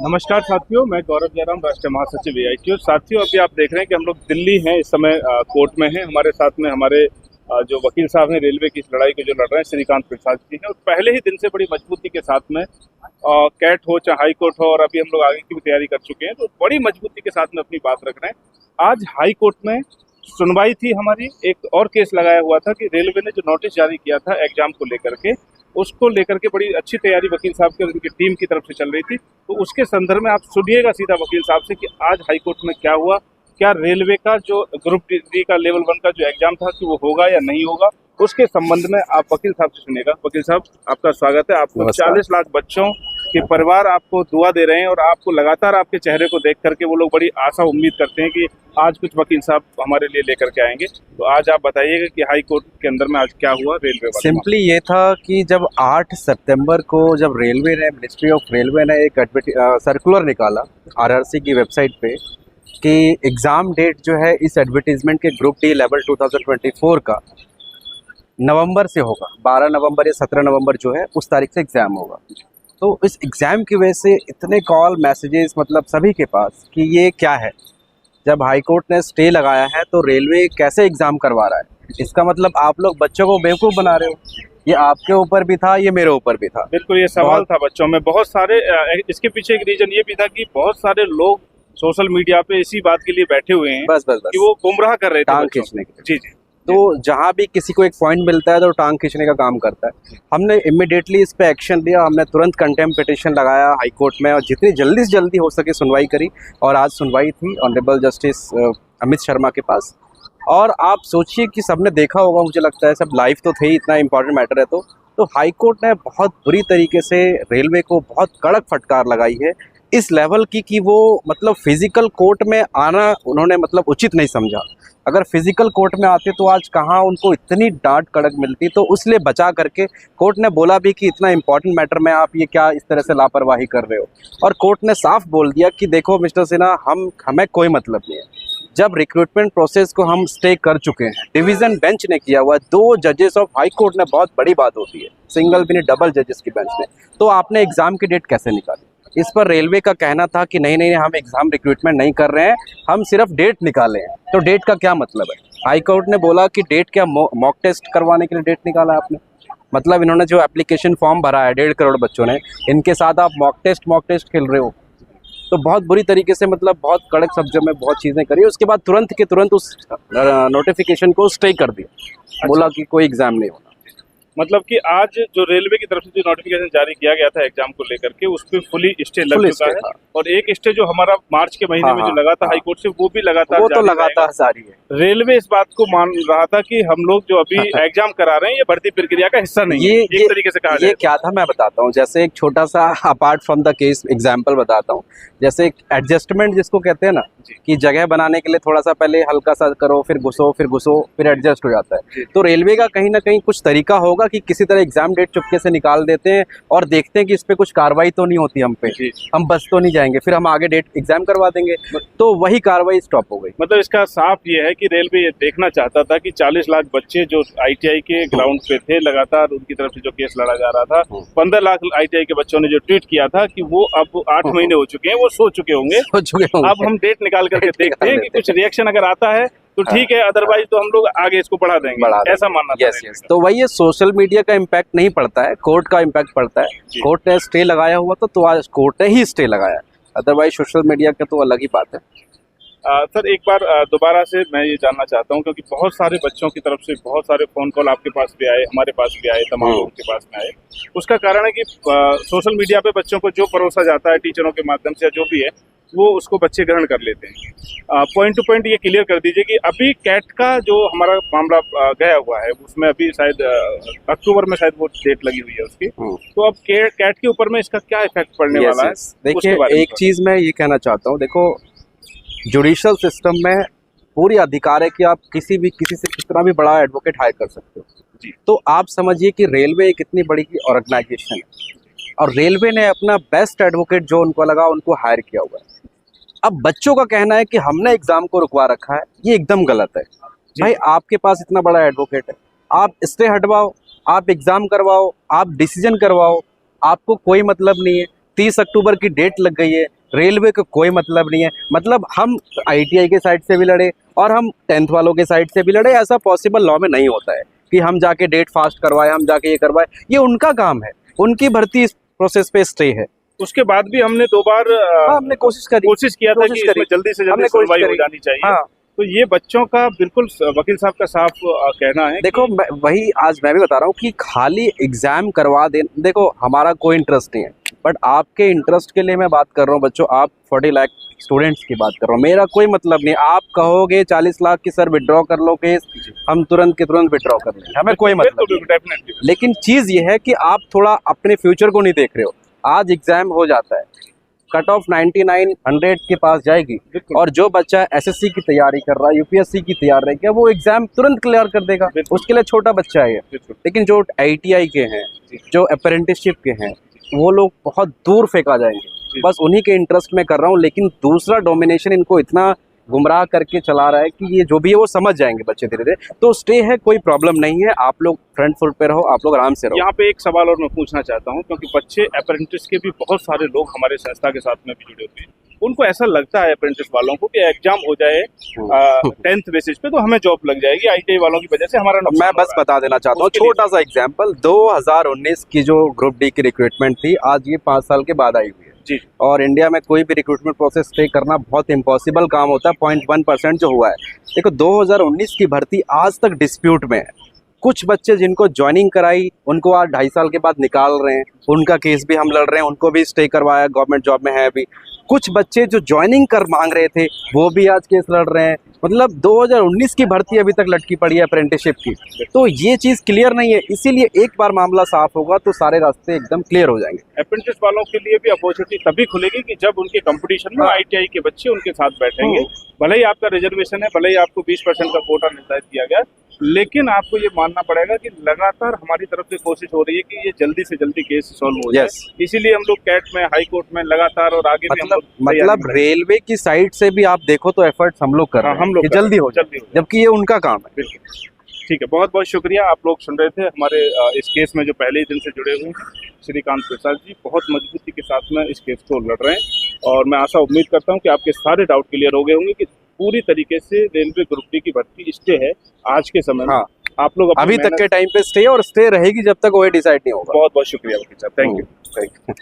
नमस्कार साथियों, मैं गौरव जयराम, राष्ट्रीय महासचिव एआईटीयू। साथियों, अभी आप देख रहे हैं कि हम लोग दिल्ली हैं, इस समय कोर्ट में हैं। हमारे साथ में हमारे जो वकील साहब हैं, रेलवे की इस लड़ाई को जो लड़ रहे हैं, श्रीकांत प्रसाद जी हैं। और पहले ही दिन से बड़ी मजबूती के साथ में कैट हो चाहे हाई कोर्ट हो, और अभी हम लोग आगे की भी तैयारी कर चुके हैं, तो बड़ी मजबूती के साथ में अपनी बात रख रहे हैं। आज हाई कोर्ट में सुनवाई थी हमारी। एक और केस लगाया हुआ था कि रेलवे ने जो नोटिस जारी किया था एग्जाम को लेकर के, उसको लेकर के बड़ी अच्छी तैयारी वकील साहब की और उनकी टीम की तरफ से चल रही थी। तो उसके संदर्भ में आप सुनिएगा सीधा वकील साहब से कि आज हाईकोर्ट में क्या हुआ, क्या रेलवे का जो ग्रुप डी का लेवल 1 का जो एग्जाम था कि वो होगा या नहीं होगा, उसके संबंध में आप वकील साहब से सुनिएगा। वकील साहब, आपका स्वागत है। आपको 40 लाख बच्चों के परिवार आपको दुआ दे रहे हैं, और आपको लगातार आपके चेहरे को देख करके वो लोग बड़ी आशा उम्मीद करते हैं कि आज कुछ वकील साहब हमारे लिए लेकर के आएंगे। तो आज आप बताइएगा कि हाई कोर्ट के अंदर में आज क्या हुआ रेलवे वाले। सिंपली ये था कि जब 8 सितंबर को जब रेलवे ने मिनिस्ट्री ऑफ रेलवे ने एक सर्कुलर निकाला आरआरसी की वेबसाइट पे कि एग्ज़ाम डेट जो है इस एडवर्टीजमेंट के ग्रुप डी लेवल 2024 का नवंबर से होगा। 12 नवंबर या 17 नवंबर जो है उस तारीख से एग्ज़ाम होगा। तो इस एग्ज़ाम की वजह से इतने कॉल मैसेजेस मतलब सभी के पास कि ये क्या है। जब हाई कोर्ट ने स्टे लगाया है तो रेलवे कैसे एग्ज़ाम करवा रहा है, इसका मतलब आप लोग बच्चों को बेवकूफ़ बना रहे हो। ये आपके ऊपर भी था, ये मेरे ऊपर भी था। बिल्कुल, ये सवाल था बच्चों में बहुत सारे। इसके पीछे एक रीजन ये भी था कि बहुत सारे लोग सोशल मीडिया पे इसी बात के लिए बैठे हुए हैं बस कि वो गुमराह कर रहे थे टांग खींचने के। जी जी। तो जहाँ भी किसी को एक पॉइंट मिलता है तो टांग खींचने का काम करता है। हमने इमिडिएटली इस पे एक्शन लिया। हमने तुरंत कंटेम्प्ट पिटिशन लगाया हाई कोर्ट में, और जितनी जल्दी से जल्दी हो सके सुनवाई करी। और आज सुनवाई थी ऑनरेबल जस्टिस अमित शर्मा के पास। और आप सोचिए कि सबने देखा होगा, मुझे लगता है सब लाइव तो थे ही, इतना इंपॉर्टेंट मैटर है। तो हाई कोर्ट ने बहुत बुरी तरीके से रेलवे को बहुत कड़क फटकार लगाई है, इस लेवल की कि वो मतलब फिजिकल कोर्ट में आना उन्होंने मतलब उचित नहीं समझा। अगर फिजिकल कोर्ट में आते तो आज कहाँ उनको इतनी डांट कड़क मिलती। तो उसलिए बचा करके कोर्ट ने बोला भी कि इतना इंपॉर्टेंट मैटर में आप ये क्या इस तरह से लापरवाही कर रहे हो। और कोर्ट ने साफ बोल दिया कि देखो मिस्टर सिन्हा, हमें कोई मतलब नहीं है। जब रिक्रूटमेंट प्रोसेस को हम स्टे कर चुके हैं, डिवीज़न बेंच ने किया हुआ है, 2 जजेस ऑफ हाई कोर्ट ने, बहुत बड़ी बात होती है, सिंगल भी नहीं डबल जजेस की बेंच ने, तो आपने एग्ज़ाम की डेट कैसे निकाली। इस पर रेलवे का कहना था कि नहीं नहीं, हम एग्ज़ाम रिक्रूटमेंट नहीं कर रहे हैं, हम सिर्फ डेट निकाले हैं। तो डेट का क्या मतलब है। हाई कोर्ट ने बोला कि डेट क्या, मॉक टेस्ट करवाने के लिए डेट निकाला आपने। मतलब इन्होंने जो एप्लीकेशन फॉर्म भरा है 1.5 करोड़ बच्चों ने, इनके साथ आप मॉक टेस्ट खेल रहे हो। तो बहुत बुरी तरीके से मतलब बहुत कड़क शब्दों में बहुत चीज़ें करी। उसके बाद तुरंत के तुरंत उस नोटिफिकेशन को स्टे कर दिया। बोला कि कोई एग्ज़ाम नहीं होना। मतलब कि आज जो रेलवे की तरफ से जो नोटिफिकेशन जारी किया गया था एग्जाम को लेकर के, उस पर फुली स्टे लग चुका है। और एक स्टे जो हमारा मार्च के महीने में जो लगा था हाई कोर्ट से, वो भी लगातार जारी है। रेलवे इस बात को मान रहा था कि हम लोग जो अभी एग्जाम करा रहे हैं ये भर्ती प्रक्रिया का हिस्सा नहीं है। एक तरीके से कहा ये क्या था मैं बताता हूँ। जैसे एक छोटा सा apart from the case example बताता हूँ। जैसे एडजस्टमेंट जिसको कहते हैं ना, कि जगह बनाने के लिए थोड़ा सा पहले हल्का सा करो, फिर घुसो फिर एडजस्ट हो जाता है। तो रेलवे का कहीं ना कहीं कुछ तरीका होगा कि किसी तरह एग्जाम डेट चुपके से निकाल देते हैं और देखते हैं कि इस पे कुछ कार्रवाई तो नहीं होती हम पे, हम बच तो नहीं जाएंगे, फिर हम आगे डेट एग्जाम करवा देंगे। तो वही कार्रवाई स्टॉप हो गई। मतलब इसका साफ ये है कि रेलवे ये देखना चाहता था कि 40 लाख बच्चे जो आईटीआई के ग्राउंड पे थे, लगातार उनकी तरफ से जो केस लड़ा जा रहा था, 15 लाख आईटीआई के बच्चों ने जो ट्वीट किया था कि वो अब 8 महीने हो चुके हैं, वो सो चुके होंगे। अब हम डेट निकाल करके देखते हैं कि कुछ रिएक्शन अगर आता है तो ठीक है, अदरवाइज तो हम लोग आगे इसको बढ़ा देंगे, ऐसा मानना था। यस। तो वही है, सोशल मीडिया का इम्पैक्ट नहीं पड़ता है, कोर्ट का इम्पैक्ट पड़ता है। कोर्ट ने स्टे लगाया हुआ तो आज कोर्ट ने ही स्टे लगाया, अदरवाइज सोशल मीडिया का तो अलग ही बात है। सर, एक बार दोबारा से मैं ये जानना चाहता हूँ, क्योंकि बहुत सारे बच्चों की तरफ से बहुत सारे फ़ोन कॉल आपके पास भी आए, हमारे पास भी आए, तमाम लोगों के पास में आए। उसका कारण है कि सोशल मीडिया पे बच्चों को जो परोसा जाता है टीचरों के माध्यम से या जो भी है, वो उसको बच्चे ग्रहण कर लेते हैं। पॉइंट टू पॉइंट ये क्लियर कर दीजिए कि अभी कैट का जो हमारा मामला गया हुआ है, उसमें अभी शायद अक्टूबर में शायद वो डेट लगी हुई है उसकी। तो अब कैट के ऊपर में इसका क्या इफेक्ट पड़ने वाला है? देखिए, एक चीज़ मैं ये कहना चाहता हूँ, देखो जुडिशल सिस्टम में पूरी अधिकार है कि आप किसी से कितना भी बड़ा एडवोकेट हायर कर सकते हो जी। तो आप समझिए कि रेलवे एक इतनी बड़ी ऑर्गेनाइजेशन है और रेलवे ने अपना बेस्ट एडवोकेट जो उनको लगा उनको हायर किया हुआ है। अब बच्चों का कहना है कि हमने एग्जाम को रुकवा रखा है, ये एकदम गलत है। भाई, आपके पास इतना बड़ा एडवोकेट है, आप स्टे हटवाओ, आप एग्जाम करवाओ, आप डिसीजन करवाओ, आपको कोई मतलब नहीं है। 30 अक्टूबर की डेट लग गई है, रेलवे को कोई मतलब नहीं है। मतलब हम ITI के साइड से भी लड़े और हम 10th वालों के साइड से भी लड़े, ऐसा पॉसिबल लॉ में नहीं होता है कि हम जाके डेट फास्ट करवाए, हम जाके ये करवाए। ये उनका काम है, उनकी भर्ती इस प्रोसेस पे स्टे है। उसके बाद भी हमने 2 बार हमने कोशिश किया था कि इसमें जल्दी से जल्दी सुनवाई हो जानी चाहिए। हाँ। तो ये बच्चों का बिल्कुल वकील साहब का साफ कहना है। देखो वही आज मैं भी बता रहा हूँ कि खाली एग्जाम करवा दे, देखो हमारा कोई इंटरेस्ट नहीं है, बट आपके इंटरेस्ट के लिए मैं बात कर रहा हूँ बच्चों। आप 40 लाख स्टूडेंट्स की बात कर रहा हूँ, मेरा कोई मतलब नहीं। आप कहोगे 40 लाख की सर विड्रॉ कर लो केस, हम तुरंत के तुरंत विड्रॉ कर लेंगे, हमें कोई मतलब नहीं। लेकिन चीज़ ये है कि आप थोड़ा अपने फ्यूचर को नहीं देख रहे हो। आज एग्जाम हो जाता है, कट ऑफ 99 100 के पास जाएगी, और जो बच्चा SSC की तैयारी कर रहा है, UPSC की तैयारी रहेगा, वो एग्जाम तुरंत क्लियर कर देगा। उसके लिए छोटा बच्चा है ये। लेकिन जो ITI के हैं, जो अप्रेंटिसशिप के हैं, वो लोग बहुत दूर फेंका जाएंगे। बस उन्हीं के इंटरेस्ट में कर रहा हूँ। लेकिन दूसरा डोमिनेशन इनको इतना गुमराह करके चला रहा है कि ये जो भी है वो समझ जाएंगे बच्चे धीरे धीरे। तो स्टे है, कोई प्रॉब्लम नहीं है, आप लोग फ्रंट फुट पे रहो, आप लोग आराम से रहो। यहाँ पे एक सवाल और मैं पूछना चाहता हूँ, क्योंकि बच्चे अप्रेंटिस के भी बहुत सारे लोग हमारे संस्था के साथ में भी जुड़े हुए हैं। उनको ऐसा लगता है अप्रेंटिस वालों को कि एग्जाम हो जाए 10th बेसिस पे तो हमें जॉब लग जाएगी, ITI वालों की वजह से हमारा नुकसान। मैं बस बता देना चाहता हूँ छोटा सा एग्जाम्पल। 2019 की जो ग्रुप D की रिक्रूटमेंट थी, आज ये 5 साल के बाद आई हुई है जी। और इंडिया में कोई भी रिक्रूटमेंट प्रोसेस स्टे करना बहुत इम्पॉसिबल काम होता है। 0.1% जो हुआ है, देखो 2019 की भर्ती आज तक डिस्प्यूट में है। कुछ बच्चे जिनको ज्वाइनिंग कराई, उनको आज 2.5 साल के बाद निकाल रहे हैं, उनका केस भी हम लड़ रहे हैं, उनको भी स्टे करवाया, गवर्नमेंट जॉब में है अभी। कुछ बच्चे जो ज्वाइनिंग कर मांग रहे थे, वो भी आज केस लड़ रहे हैं। मतलब 2019 की भर्ती अभी तक लटकी पड़ी है अप्रेंटिसशिप की। तो ये चीज़ क्लियर नहीं है, इसीलिए एक बार मामला साफ होगा तो सारे रास्ते एकदम क्लियर हो जाएंगे। अप्रेंटिस वालों के लिए भी अपॉर्चुनिटी तभी खुलेगी कि जब उनके कंपटीशन में ITI के बच्चे उनके साथ बैठेंगे। भले ही आपका रिजर्वेशन है, भले ही आपको 20% का कोटा निर्धारित किया गया, लेकिन आपको ये मानना पड़ेगा कि लगातार हमारी तरफ से कोशिश हो रही है कि ये जल्दी से जल्दी केस सॉल्व हो जाए। इसीलिए हम लोग कैट में, हाई कोर्ट में लगातार और आगे मतलब रेलवे की साइड से भी आप देखो तो एफर्ट्स हम लोग कर रहे हैं, हम लोग जल्दी हो, जबकि ये उनका काम है। बिल्कुल ठीक है, बहुत बहुत शुक्रिया। आप लोग सुन रहे थे हमारे इस केस में जो पहले ही दिन से जुड़े हुए हैं श्रीकांत प्रसाद जी, बहुत मजबूती के साथ में इस केस को लड़ रहे हैं, और मैं आशा उम्मीद करता हूं कि आपके सारे डाउट क्लियर हो गए होंगे कि पूरी तरीके से रेलवे ग्रुप D की भर्ती स्टे है आज के समय में। आप लोग अभी तक के टाइम पे स्टे, और स्टे रहेगी जब तक वो डिसाइड नहीं होगा। बहुत बहुत शुक्रिया वकील साहब, थैंक यू।